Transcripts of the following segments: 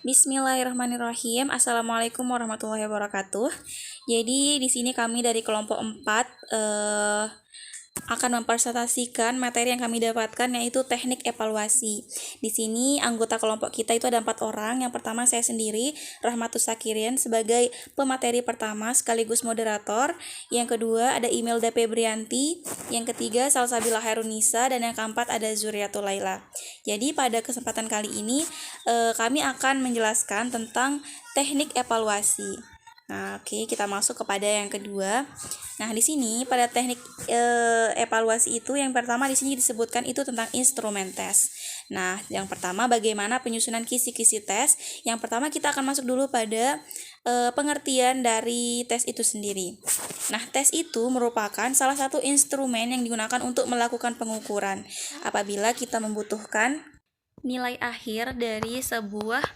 Bismillahirrahmanirrahim. Assalamualaikum warahmatullahi wabarakatuh. Jadi di sini kami dari kelompok 4 akan mempresentasikan materi yang kami dapatkan, yaitu teknik evaluasi. Di sini anggota kelompok kita itu ada 4 orang. Yang pertama saya sendiri, Rahmatus Sakirin, sebagai pemateri pertama sekaligus moderator. Yang kedua ada Imelda Febrianti. Yang ketiga Salsabila Hairunisa. Dan yang keempat ada Zuriatul Laila. Jadi pada kesempatan kali ini kami akan menjelaskan tentang teknik evaluasi. Nah, oke, kita masuk kepada yang kedua. Nah, di sini pada teknik evaluasi itu yang pertama di sini disebutkan itu tentang instrumen tes. Nah, yang pertama bagaimana penyusunan kisi-kisi tes. Yang pertama kita akan masuk dulu pada pengertian dari tes itu sendiri. Nah, tes itu merupakan salah satu instrumen yang digunakan untuk melakukan pengukuran apabila kita membutuhkan nilai akhir dari sebuah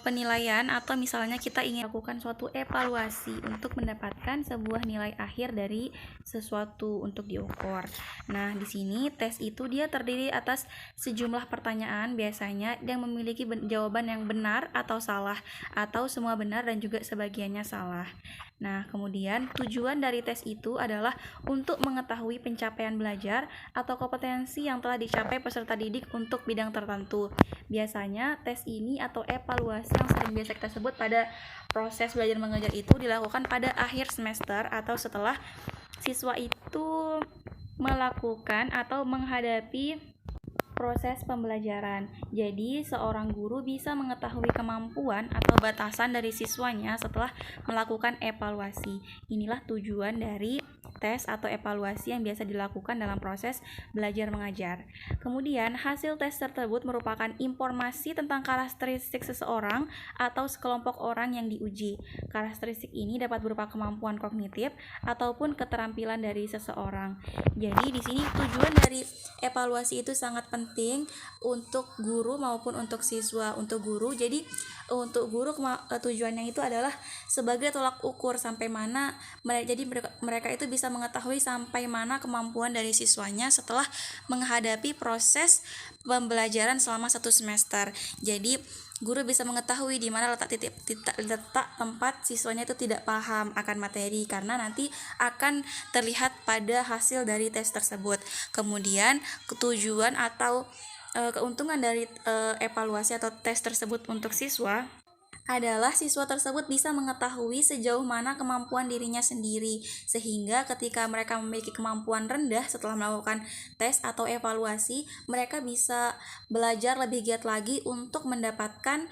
penilaian, atau misalnya kita ingin melakukan suatu evaluasi untuk mendapatkan sebuah nilai akhir dari sesuatu untuk diukur. Nah, di sini tes itu dia terdiri atas sejumlah pertanyaan biasanya yang memiliki jawaban yang benar atau salah, atau semua benar dan juga sebagiannya salah. Nah, kemudian tujuan dari tes itu adalah untuk mengetahui pencapaian belajar atau kompetensi yang telah dicapai peserta didik untuk bidang tertentu. Biasanya tes ini atau evaluasi yang sering biasa kita sebut pada proses belajar mengajar itu dilakukan pada akhir semester atau setelah siswa itu melakukan atau menghadapi proses pembelajaran. Jadi, seorang guru bisa mengetahui kemampuan atau batasan dari siswanya setelah melakukan evaluasi. Inilah tujuan dari tes atau evaluasi yang biasa dilakukan dalam proses belajar mengajar. Kemudian, hasil tes tersebut merupakan informasi tentang karakteristik seseorang atau sekelompok orang yang diuji. Karakteristik ini dapat berupa kemampuan kognitif ataupun keterampilan dari seseorang. Jadi, di sini tujuan dari evaluasi itu sangat penting untuk guru maupun untuk siswa. Untuk guru, jadi untuk guru tujuannya itu adalah sebagai tolak ukur sampai mana mereka itu bisa mengetahui sampai mana kemampuan dari siswanya setelah menghadapi proses pembelajaran selama 1 semester. Jadi guru bisa mengetahui di mana letak tempat siswanya itu tidak paham akan materi, karena nanti akan terlihat pada hasil dari tes tersebut. Kemudian tujuan atau keuntungan dari evaluasi atau tes tersebut untuk siswa adalah siswa tersebut bisa mengetahui sejauh mana kemampuan dirinya sendiri, sehingga ketika mereka memiliki kemampuan rendah setelah melakukan tes atau evaluasi, mereka bisa belajar lebih giat lagi untuk mendapatkan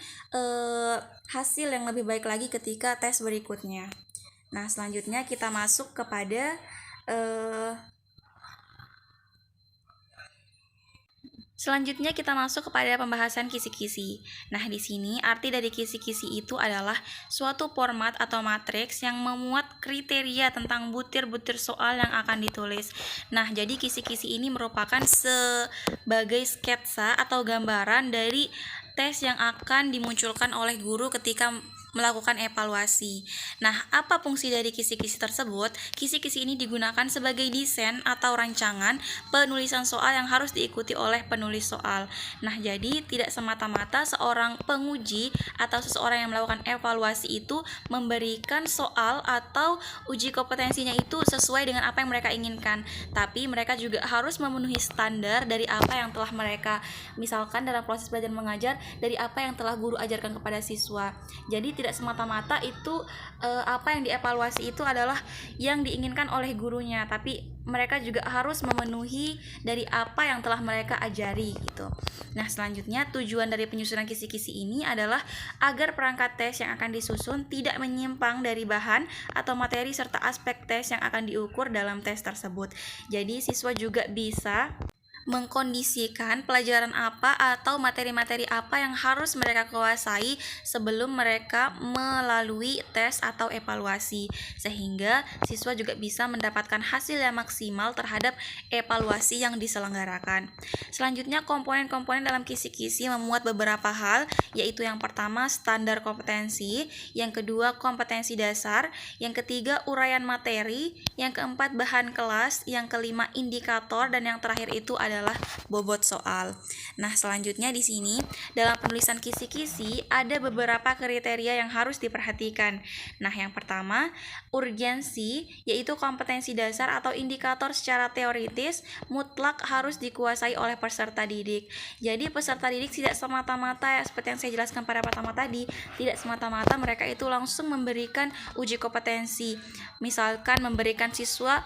hasil yang lebih baik lagi ketika tes berikutnya. Nah, selanjutnya kita masuk kepada pembahasan kisi-kisi. Nah, di sini arti dari kisi-kisi itu adalah suatu format atau matriks yang memuat kriteria tentang butir-butir soal yang akan ditulis. Nah, jadi kisi-kisi ini merupakan sebagai sketsa atau gambaran dari tes yang akan dimunculkan oleh guru ketika melakukan evaluasi. Nah, apa fungsi dari kisi-kisi tersebut? Kisi-kisi ini digunakan sebagai desain atau rancangan penulisan soal yang harus diikuti oleh penulis soal. Nah, jadi tidak semata-mata seorang penguji atau seseorang yang melakukan evaluasi itu memberikan soal atau uji kompetensinya itu sesuai dengan apa yang mereka inginkan, tapi mereka juga harus memenuhi standar dari apa yang telah mereka, misalkan dalam proses belajar mengajar, dari apa yang telah guru ajarkan kepada siswa. Jadi tidak semata-mata itu apa yang dievaluasi itu adalah yang diinginkan oleh gurunya, tapi mereka juga harus memenuhi dari apa yang telah mereka ajari gitu. Nah, selanjutnya tujuan dari penyusunan kisi-kisi ini adalah agar perangkat tes yang akan disusun tidak menyimpang dari bahan atau materi serta aspek tes yang akan diukur dalam tes tersebut. Jadi siswa juga bisa mengkondisikan pelajaran apa atau materi-materi apa yang harus mereka kuasai sebelum mereka melalui tes atau evaluasi, sehingga siswa juga bisa mendapatkan hasil yang maksimal terhadap evaluasi yang diselenggarakan. Selanjutnya, komponen-komponen dalam kisi-kisi memuat beberapa hal, yaitu yang pertama standar kompetensi, yang kedua kompetensi dasar, yang ketiga uraian materi, yang keempat bahan kelas, yang kelima indikator, dan yang terakhir itu adalah adalah bobot soal. Nah, selanjutnya di sini dalam penulisan kisi-kisi ada beberapa kriteria yang harus diperhatikan. Nah, yang pertama, urgensi, yaitu kompetensi dasar atau indikator secara teoritis mutlak harus dikuasai oleh peserta didik. Jadi peserta didik tidak semata-mata seperti yang saya jelaskan pada pertama tadi, tidak semata-mata mereka itu langsung memberikan uji kompetensi. Misalkan memberikan siswa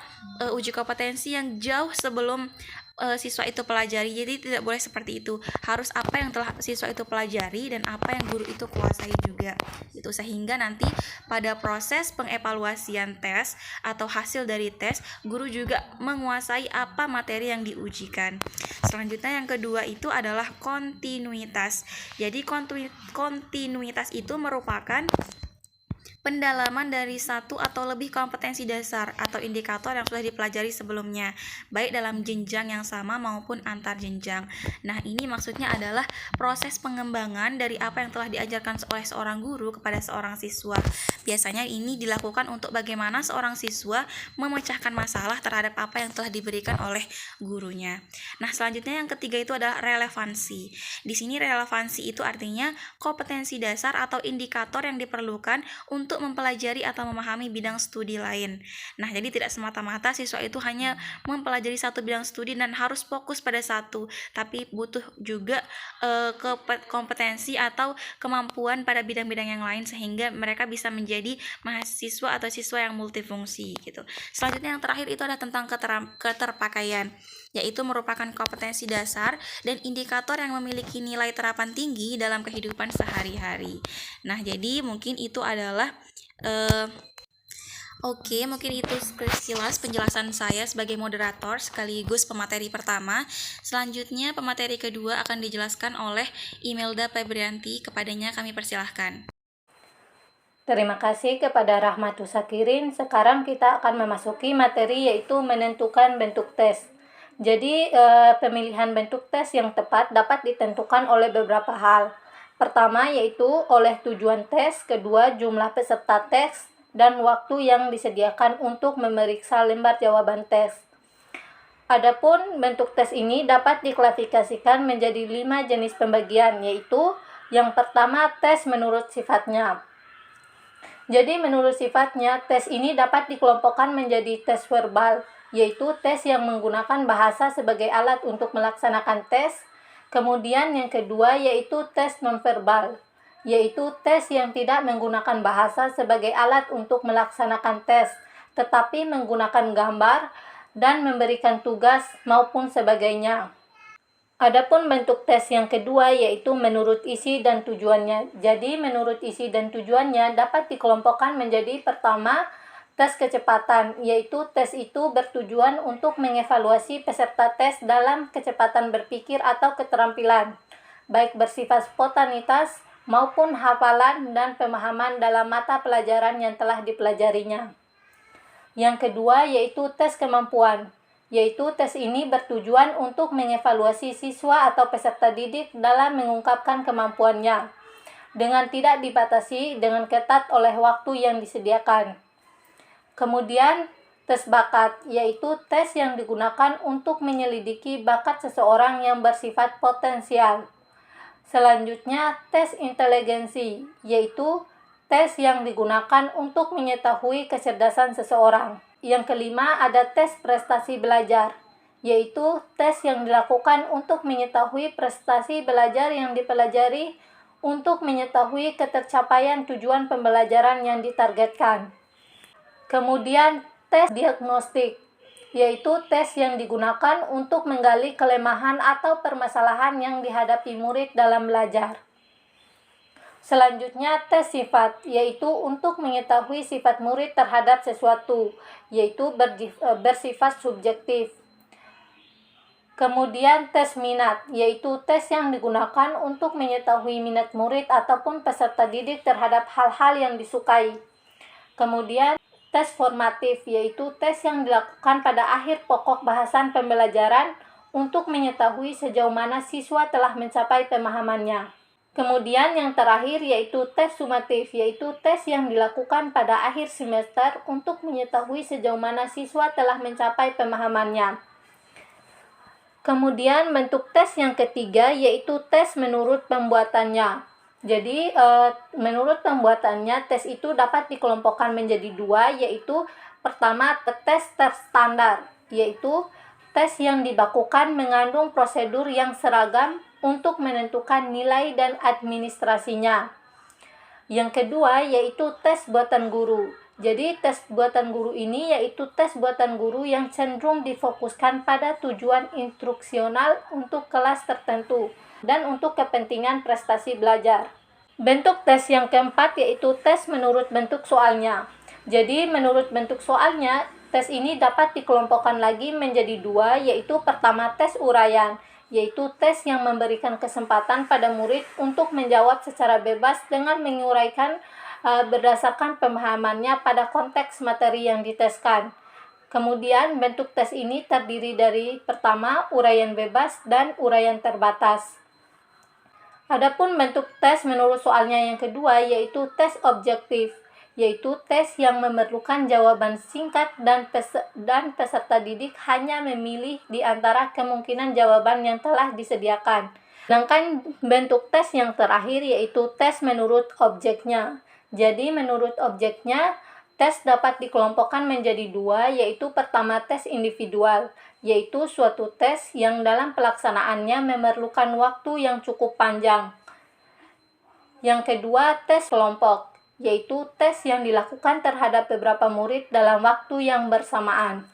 uji kompetensi yang jauh sebelum siswa itu pelajari. Jadi tidak boleh seperti itu. Harus apa yang telah siswa itu pelajari dan apa yang guru itu kuasai juga. Itu sehingga nanti pada proses pengevaluasian tes atau hasil dari tes, guru juga menguasai apa materi yang diujikan. Selanjutnya yang kedua itu adalah kontinuitas. Jadi kontinuitas itu merupakan pendalaman dari satu atau lebih kompetensi dasar atau indikator yang sudah dipelajari sebelumnya, baik dalam jenjang yang sama maupun antar jenjang. Nah, ini maksudnya adalah proses pengembangan dari apa yang telah diajarkan oleh seorang guru kepada seorang siswa. Biasanya ini dilakukan untuk bagaimana seorang siswa memecahkan masalah terhadap apa yang telah diberikan oleh gurunya. Nah, selanjutnya yang ketiga itu adalah relevansi. Di sini relevansi itu artinya kompetensi dasar atau indikator yang diperlukan untuk mempelajari atau memahami bidang studi lain. Nah, jadi tidak semata-mata siswa itu hanya mempelajari satu bidang studi dan harus fokus pada satu, tapi butuh juga kompetensi atau kemampuan pada bidang-bidang yang lain sehingga mereka bisa menjadi mahasiswa atau siswa yang multifungsi gitu. Selanjutnya yang terakhir itu adalah tentang keterpakaian, yaitu merupakan kompetensi dasar dan indikator yang memiliki nilai terapan tinggi dalam kehidupan sehari-hari. Nah, jadi mungkin itu adalah mungkin itu sekilas penjelasan saya sebagai moderator sekaligus pemateri pertama. Selanjutnya pemateri kedua akan dijelaskan oleh Imelda Febrianti. Kepadanya kami persilahkan. Terima kasih kepada Rahmatus Sakirin. Sekarang kita akan memasuki materi yaitu menentukan bentuk tes. Jadi pemilihan bentuk tes yang tepat dapat ditentukan oleh beberapa hal. Pertama yaitu oleh tujuan tes, kedua jumlah peserta tes, dan waktu yang disediakan untuk memeriksa lembar jawaban tes. Adapun bentuk tes ini dapat diklasifikasikan menjadi 5 jenis pembagian, yaitu yang pertama tes menurut sifatnya. Jadi menurut sifatnya, tes ini dapat dikelompokkan menjadi tes verbal, yaitu tes yang menggunakan bahasa sebagai alat untuk melaksanakan tes. Kemudian yang kedua yaitu tes nonverbal, yaitu tes yang tidak menggunakan bahasa sebagai alat untuk melaksanakan tes, tetapi menggunakan gambar dan memberikan tugas maupun sebagainya. Adapun bentuk tes yang kedua yaitu menurut isi dan tujuannya. Jadi menurut isi dan tujuannya dapat dikelompokkan menjadi pertama, tes kecepatan, yaitu tes itu bertujuan untuk mengevaluasi peserta tes dalam kecepatan berpikir atau keterampilan, baik bersifat spontanitas maupun hafalan dan pemahaman dalam mata pelajaran yang telah dipelajarinya. Yang kedua yaitu tes kemampuan, yaitu tes ini bertujuan untuk mengevaluasi siswa atau peserta didik dalam mengungkapkan kemampuannya, dengan tidak dibatasi dengan ketat oleh waktu yang disediakan. Kemudian, tes bakat, yaitu tes yang digunakan untuk menyelidiki bakat seseorang yang bersifat potensial. Selanjutnya, tes inteligensi, yaitu tes yang digunakan untuk mengetahui kecerdasan seseorang. Yang kelima, ada tes prestasi belajar, yaitu tes yang dilakukan untuk mengetahui prestasi belajar yang dipelajari untuk mengetahui ketercapaian tujuan pembelajaran yang ditargetkan. Kemudian tes diagnostik, yaitu tes yang digunakan untuk menggali kelemahan atau permasalahan yang dihadapi murid dalam belajar. Selanjutnya tes sifat, yaitu untuk mengetahui sifat murid terhadap sesuatu, yaitu bersifat subjektif. Kemudian tes minat, yaitu tes yang digunakan untuk mengetahui minat murid ataupun peserta didik terhadap hal-hal yang disukai. Kemudian tes formatif, yaitu tes yang dilakukan pada akhir pokok bahasan pembelajaran untuk mengetahui sejauh mana siswa telah mencapai pemahamannya. Kemudian yang terakhir yaitu tes sumatif, yaitu tes yang dilakukan pada akhir semester untuk mengetahui sejauh mana siswa telah mencapai pemahamannya. Kemudian bentuk tes yang ketiga yaitu tes menurut pembuatannya. Jadi menurut pembuatannya tes itu dapat dikelompokkan menjadi dua, yaitu pertama tes terstandar, yaitu tes yang dibakukan mengandung prosedur yang seragam untuk menentukan nilai dan administrasinya. Yang kedua yaitu tes buatan guru. Jadi tes buatan guru ini yaitu tes buatan guru yang cenderung difokuskan pada tujuan instruksional untuk kelas tertentu dan untuk kepentingan prestasi belajar. Bentuk tes yang keempat yaitu tes menurut bentuk soalnya. Jadi menurut bentuk soalnya, tes ini dapat dikelompokkan lagi menjadi dua, yaitu pertama tes uraian, yaitu tes yang memberikan kesempatan pada murid untuk menjawab secara bebas dengan menguraikan berdasarkan pemahamannya pada konteks materi yang diteskan. Kemudian bentuk tes ini terdiri dari pertama uraian bebas dan uraian terbatas. Adapun bentuk tes menurut soalnya yang kedua yaitu tes objektif, yaitu tes yang memerlukan jawaban singkat dan peserta didik hanya memilih di antara kemungkinan jawaban yang telah disediakan. Sedangkan bentuk tes yang terakhir yaitu tes menurut objeknya. Jadi menurut objeknya, tes dapat dikelompokkan menjadi dua, yaitu pertama tes individual, yaitu suatu tes yang dalam pelaksanaannya memerlukan waktu yang cukup panjang. Yang kedua, tes kelompok, yaitu tes yang dilakukan terhadap beberapa murid dalam waktu yang bersamaan.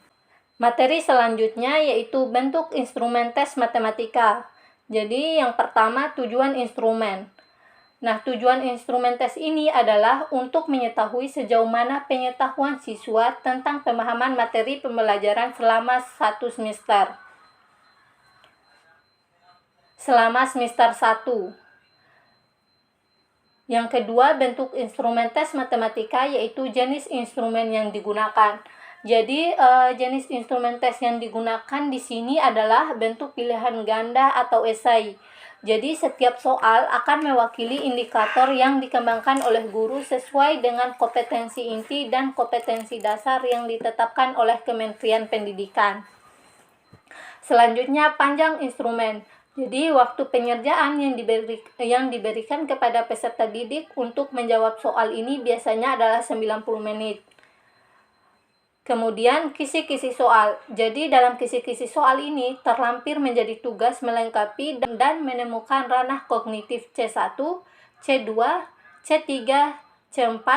Materi selanjutnya yaitu bentuk instrumen tes matematika. Jadi yang pertama tujuan instrumen. Nah, tujuan instrumen tes ini adalah untuk mengetahui sejauh mana pengetahuan siswa tentang pemahaman materi pembelajaran selama satu semester. Selama semester 1. Yang kedua, bentuk instrumen tes matematika yaitu jenis instrumen yang digunakan. Jadi, jenis instrumen tes yang digunakan di sini adalah bentuk pilihan ganda atau esai. Jadi, setiap soal akan mewakili indikator yang dikembangkan oleh guru sesuai dengan kompetensi inti dan kompetensi dasar yang ditetapkan oleh Kementerian Pendidikan. Selanjutnya, panjang instrumen. Jadi, waktu pengerjaan yang diberikan kepada peserta didik untuk menjawab soal ini biasanya adalah 90 menit. Kemudian kisi-kisi soal. Jadi dalam kisi-kisi soal ini terlampir menjadi tugas melengkapi dan menemukan ranah kognitif C1, C2, C3, C4,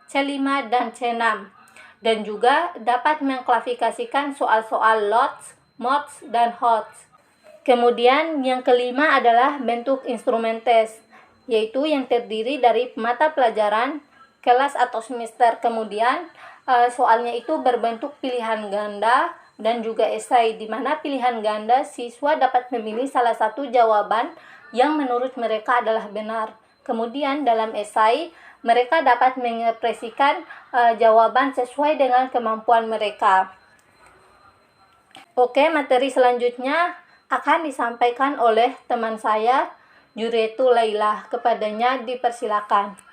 C5, dan C6. Dan juga dapat mengklasifikasikan soal-soal LOTS, MOTS, dan HOTS. Kemudian yang kelima adalah bentuk instrumen tes, yaitu yang terdiri dari mata pelajaran, kelas atau semester. Kemudian soalnya itu berbentuk pilihan ganda dan juga esai, di mana pilihan ganda siswa dapat memilih salah satu jawaban yang menurut mereka adalah benar. Kemudian dalam esai mereka dapat mengekspresikan jawaban sesuai dengan kemampuan mereka. Oke, materi selanjutnya akan disampaikan oleh teman saya, Juretu Laila. Kepadanya dipersilakan.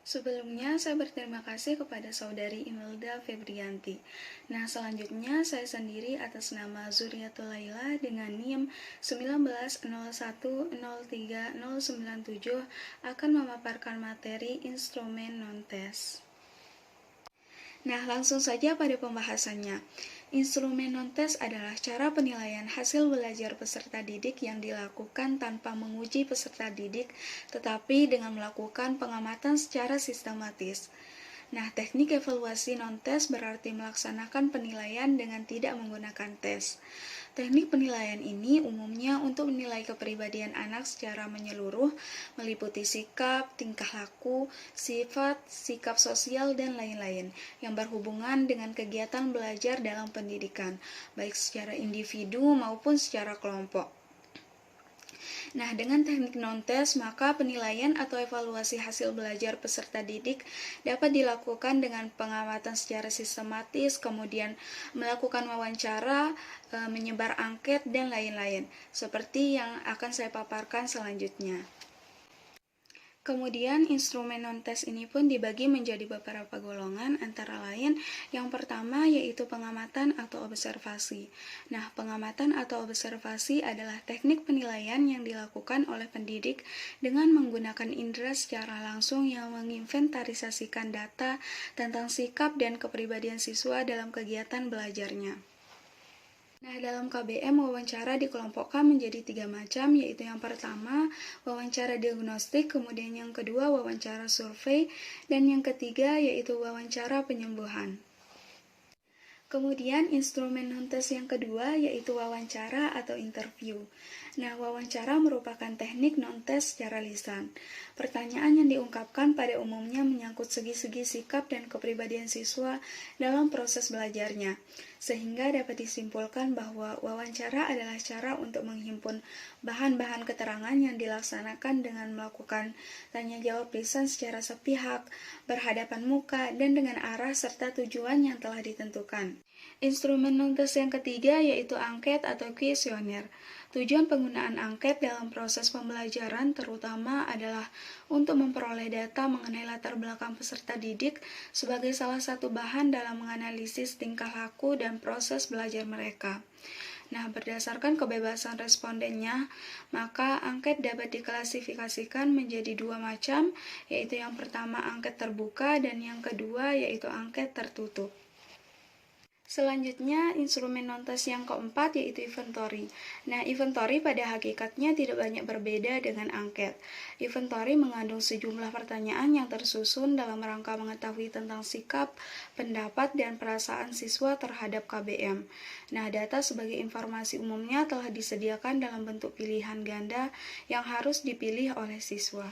Sebelumnya, saya berterima kasih kepada Saudari Imelda Febrianti. Nah, selanjutnya saya sendiri atas nama Zuriatul Laila dengan NIM 19010397 akan memaparkan materi instrumen non-tes. Nah, langsung saja pada pembahasannya. Instrumen non-tes adalah cara penilaian hasil belajar peserta didik yang dilakukan tanpa menguji peserta didik, tetapi dengan melakukan pengamatan secara sistematis. Nah, teknik evaluasi non-tes berarti melaksanakan penilaian dengan tidak menggunakan tes. Teknik penilaian ini umumnya untuk menilai kepribadian anak secara menyeluruh, meliputi sikap, tingkah laku, sifat, sikap sosial, dan lain-lain yang berhubungan dengan kegiatan belajar dalam pendidikan, baik secara individu maupun secara kelompok. Nah, dengan teknik non-tes, maka penilaian atau evaluasi hasil belajar peserta didik dapat dilakukan dengan pengamatan secara sistematis, kemudian melakukan wawancara, menyebar angket, dan lain-lain, seperti yang akan saya paparkan selanjutnya. Kemudian instrumen non-tes ini pun dibagi menjadi beberapa golongan, antara lain yang pertama yaitu pengamatan atau observasi. Nah, pengamatan atau observasi adalah teknik penilaian yang dilakukan oleh pendidik dengan menggunakan indera secara langsung yang menginventarisasikan data tentang sikap dan kepribadian siswa dalam kegiatan belajarnya. Nah, dalam KBM wawancara dikelompokkan menjadi 3 macam, yaitu yang pertama wawancara diagnostik, kemudian yang kedua wawancara survei, dan yang ketiga yaitu wawancara penyembuhan. Kemudian instrumen non-tes yang kedua yaitu wawancara atau interview. Nah, wawancara merupakan teknik non-tes secara lisan. Pertanyaan yang diungkapkan pada umumnya menyangkut segi-segi sikap dan kepribadian siswa dalam proses belajarnya, sehingga dapat disimpulkan bahwa wawancara adalah cara untuk menghimpun bahan-bahan keterangan yang dilaksanakan dengan melakukan tanya jawab lisan secara sepihak, berhadapan muka, dan dengan arah serta tujuan yang telah ditentukan. Instrumen non-tes yang ketiga yaitu angket atau kuesioner. Tujuan penggunaan angket dalam proses pembelajaran terutama adalah untuk memperoleh data mengenai latar belakang peserta didik sebagai salah satu bahan dalam menganalisis tingkah laku dan proses belajar mereka. Nah, berdasarkan kebebasan respondennya, maka angket dapat diklasifikasikan menjadi 2 macam, yaitu yang pertama angket terbuka dan yang kedua yaitu angket tertutup. Selanjutnya, instrumen non-tes yang keempat yaitu inventory. Nah, inventory pada hakikatnya tidak banyak berbeda dengan angket. Inventory mengandung sejumlah pertanyaan yang tersusun dalam rangka mengetahui tentang sikap, pendapat, dan perasaan siswa terhadap KBM. Nah, data sebagai informasi umumnya telah disediakan dalam bentuk pilihan ganda yang harus dipilih oleh siswa.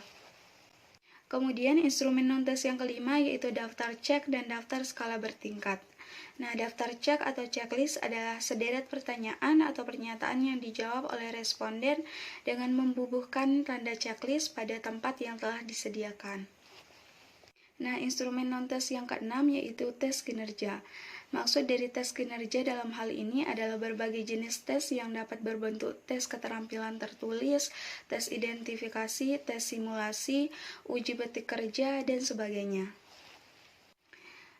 Kemudian, instrumen non-tes yang kelima yaitu daftar cek dan daftar skala bertingkat. Nah, daftar cek atau checklist adalah sederet pertanyaan atau pernyataan yang dijawab oleh responden dengan membubuhkan tanda checklist pada tempat yang telah disediakan. Nah, instrumen non-tes yang keenam yaitu tes kinerja. Maksud dari tes kinerja dalam hal ini adalah berbagai jenis tes yang dapat berbentuk tes keterampilan tertulis, tes identifikasi, tes simulasi, uji petik kerja, dan sebagainya.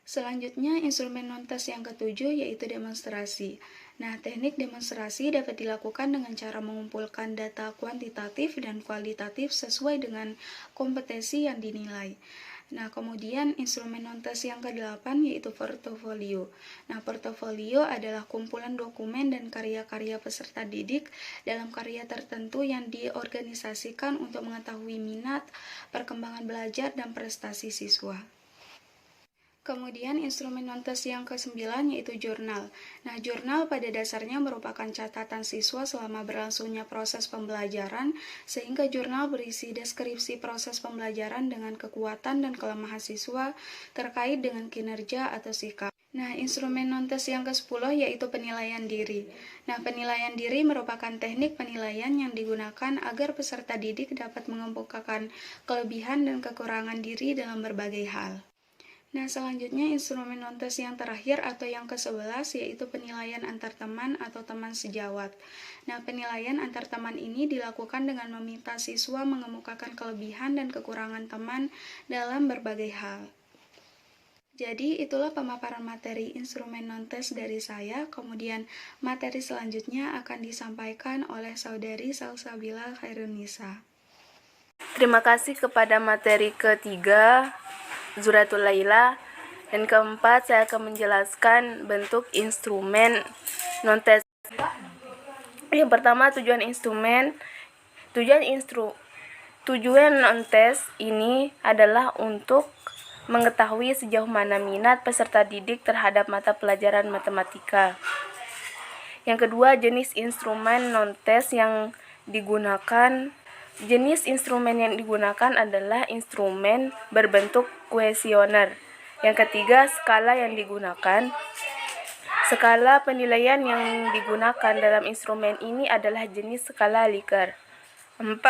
Selanjutnya, instrumen non-tes yang ketujuh yaitu demonstrasi. Nah, teknik demonstrasi dapat dilakukan dengan cara mengumpulkan data kuantitatif dan kualitatif sesuai dengan kompetensi yang dinilai. Nah, kemudian instrumen non-tes yang ke-8 yaitu portofolio. Nah, portofolio adalah kumpulan dokumen dan karya-karya peserta didik dalam karya tertentu yang diorganisasikan untuk mengetahui minat, perkembangan belajar, dan prestasi siswa. Kemudian instrumen non-tes yang ke-9 yaitu jurnal. Nah, jurnal pada dasarnya merupakan catatan siswa selama berlangsungnya proses pembelajaran, sehingga jurnal berisi deskripsi proses pembelajaran dengan kekuatan dan kelemahan siswa terkait dengan kinerja atau sikap. Nah, instrumen non-tes yang ke-10 yaitu penilaian diri. Nah, penilaian diri merupakan teknik penilaian yang digunakan agar peserta didik dapat mengemukakan kelebihan dan kekurangan diri dalam berbagai hal. Nah, selanjutnya instrumen non-tes yang terakhir atau yang ke-11 yaitu penilaian antar teman atau teman sejawat. Nah, penilaian antar teman ini dilakukan dengan meminta siswa mengemukakan kelebihan dan kekurangan teman dalam berbagai hal. Jadi, itulah pemaparan materi instrumen non-tes dari saya. Kemudian, materi selanjutnya akan disampaikan oleh Saudari Salsabila Khairunisa. Terima kasih kepada materi ketiga, Zuratul Laila, dan keempat saya akan menjelaskan bentuk instrumen non-tes. Yang pertama, tujuan non-tes ini adalah untuk mengetahui sejauh mana minat peserta didik terhadap mata pelajaran matematika. Yang kedua, jenis instrumen non-tes yang digunakan. Jenis instrumen yang digunakan adalah instrumen berbentuk kuesioner. Yang ketiga, skala yang digunakan. Skala penilaian yang digunakan dalam instrumen ini adalah jenis skala Likert. 4.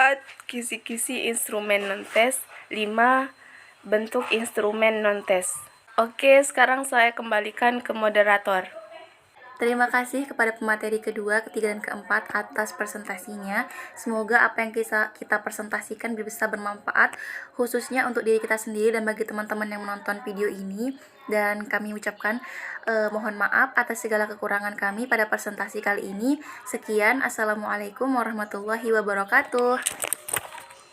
Kisi-kisi instrumen non-tes. 5. Bentuk instrumen non-tes. Oke, sekarang saya kembalikan ke moderator. Terima kasih kepada pemateri kedua, ketiga, dan keempat atas presentasinya. Semoga apa yang kita presentasikan bisa bermanfaat, khususnya untuk diri kita sendiri dan bagi teman-teman yang menonton video ini. Dan kami ucapkan mohon maaf atas segala kekurangan kami pada presentasi kali ini. Sekian, Assalamualaikum warahmatullahi wabarakatuh.